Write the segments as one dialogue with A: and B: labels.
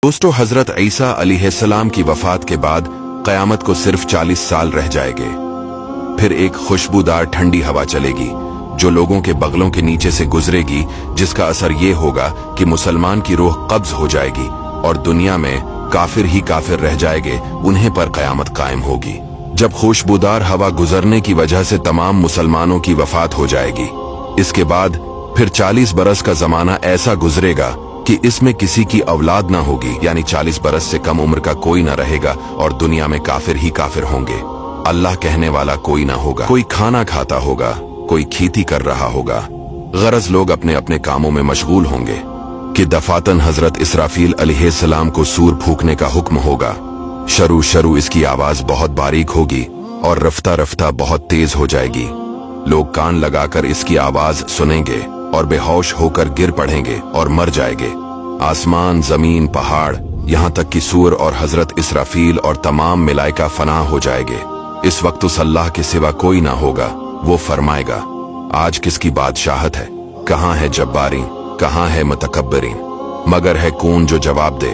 A: दोस्तों, हजरत ईसा अलैहिस्सलाम की वफात के बाद क़यामत को सिर्फ 40 साल रह जाएंगे। फिर एक खुशबूदार ठंडी हवा चलेगी जो लोगों के बगलों के नीचे से गुजरेगी, जिसका असर ये होगा कि मुसलमान की रूह कब्ज हो जाएगी और दुनिया में काफिर ही काफिर रह जाएंगे, उन्हें पर क़यामत कायम होगी। जब खुशबूदार हवा गुजरने की वजह से तमाम मुसलमानों की वफात हो जाएगी, इसके बाद फिर 40 बरस का जमाना ऐसा गुजरेगा कि इसमें किसी की औलाद ना होगी, यानी 40 बरस से कम उम्र का कोई ना रहेगा और दुनिया में काफिर ही काफिर होंगे। अल्लाह कहने वाला कोई ना होगा, कोई खाना खाता होगा, कोई खेती कर रहा होगा, गरज लोग अपने अपने कामों में मशगूल होंगे कि दफातन हजरत इसराफील अलैहिस्सलाम को सूर फूंकने का हुक्म होगा। शरू शरू इसकी आवाज बहुत बारीक होगी और रफ्ता रफ्ता बहुत तेज हो जाएगी। लोग कान लगाकर इसकी आवाज सुनेंगे और बेहोश होकर गिर पड़ेंगे और मर जाएंगे। आसमान, जमीन, पहाड़, यहाँ तक कि सूर और हजरत इसराफील और तमाम मलाइका फना हो जाएंगे। इस वक्त उस अल्लाह के सिवा कोई ना होगा। वो फरमाएगा, आज किसकी बादशाहत है? कहाँ है जब्बारीन, कहाँ है मुतकब्बिरीन? मगर है कौन जो जवाब दे?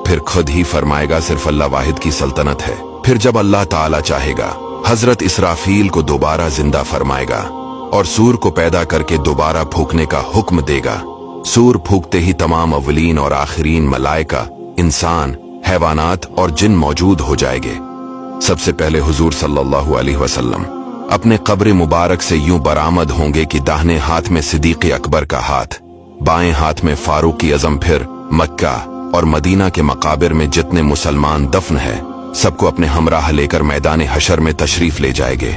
A: फिर खुद ही फरमाएगा, सिर्फ अल्लाह वाहिद की सल्तनत है। फिर जब अल्लाह ताला चाहेगा, हजरत इसराफील को दोबारा जिंदा फरमाएगा और सूर को पैदा करके दोबारा फूंकने का हुक्म देगा। सूर फूंकते ही तमाम अव्वलीन और आखिरीन मलाइका, इंसान, हैवानात और जिन मौजूद हो जाएंगे। सबसे पहले हुजूर सल्लल्लाहु अलैहि वसल्लम अपने कब्र मुबारक से यूं बरामद होंगे कि दाहिने हाथ में सिद्दीक़ अकबर का हाथ, बाएं हाथ में फारूक आज़म। फिर मक्का और मदीना के मकाबिर में जितने मुसलमान दफन है, सबको अपने हमराह लेकर मैदान हशर में तशरीफ ले जाएंगे।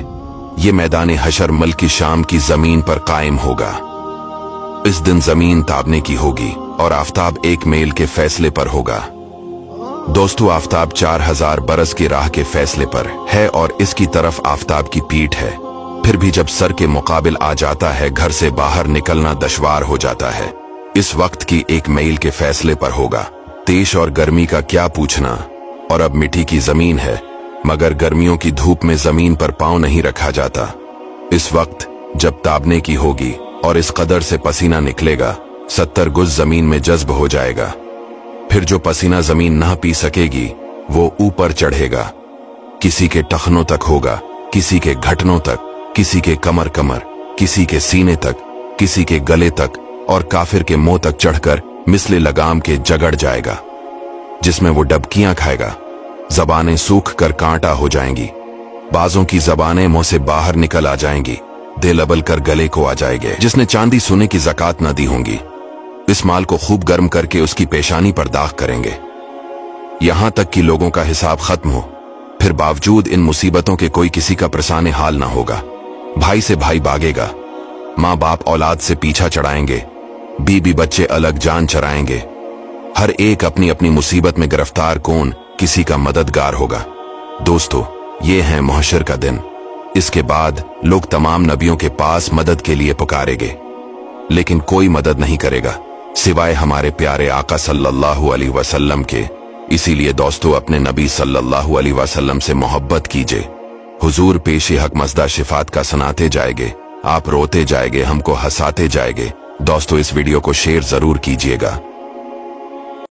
A: ये मैदान हशर मुल्क शाम की जमीन पर कायम होगा। इस दिन जमीन ताबने की होगी और आफताब एक मेल के फैसले पर होगा। दोस्तों, आफताब 4000 बरस की राह के फैसले पर है और इसकी तरफ आफताब की पीठ है। फिर भी जब सर के मुकाबिल आ जाता है, घर से बाहर निकलना दुश्वार हो जाता है। इस वक्त की एक मील के फैसले पर होगा। तेज और गर्मी का क्या पूछना, और अब मिट्टी की जमीन है, मगर गर्मियों की धूप में जमीन पर पांव नहीं रखा जाता। इस वक्त जब ताबने की होगी और इस कदर से पसीना निकलेगा, 70 गुज जमीन में जज्ब हो जाएगा। फिर जो पसीना जमीन ना पी सकेगी, वो ऊपर चढ़ेगा। किसी के टखनों तक होगा, किसी के घटनों तक, किसी के कमर कमर, किसी के सीने तक, किसी के गले तक और काफिर के मुंह तक चढ़कर मिसले लगाम के जगड़ जाएगा, जिसमें वो डबकियां खाएगा। जबानें सूख कर कांटा हो जाएंगी, बाजों की जबानें मुंह से बाहर निकल आ जाएंगी, दिल अबल कर गले को आ जाएंगे। जिसने चांदी सोने की ज़कात न दी होंगी, इस माल को खूब गर्म करके उसकी पेशानी पर दाग करेंगे, यहां तक कि लोगों का हिसाब खत्म हो। फिर बावजूद इन मुसीबतों के कोई किसी का प्रसाने हाल ना होगा। भाई से भाई भागेगा, माँ बाप औलाद से पीछा चढ़ाएंगे, बीबी बच्चे अलग जान चराएंगे। हर एक अपनी अपनी मुसीबत में गिरफ्तार, कौन किसी का मददगार होगा। दोस्तों, ये है महशर का दिन। इसके बाद लोग तमाम नबियों के पास मदद के लिए पुकारेंगे, लेकिन कोई मदद नहीं करेगा सिवाय हमारे प्यारे आका सल्लल्लाहु अलैहि वसल्लम के। इसीलिए दोस्तों, अपने नबी सल्लल्लाहु अलैहि वसल्लम से मोहब्बत कीजिए। हुजूर पेशे हक मज़दा शिफात का सुनाते जाएंगे, आप रोते जाएंगे, हमको हंसाते जाएंगे। दोस्तों, इस वीडियो को शेयर जरूर कीजिएगा।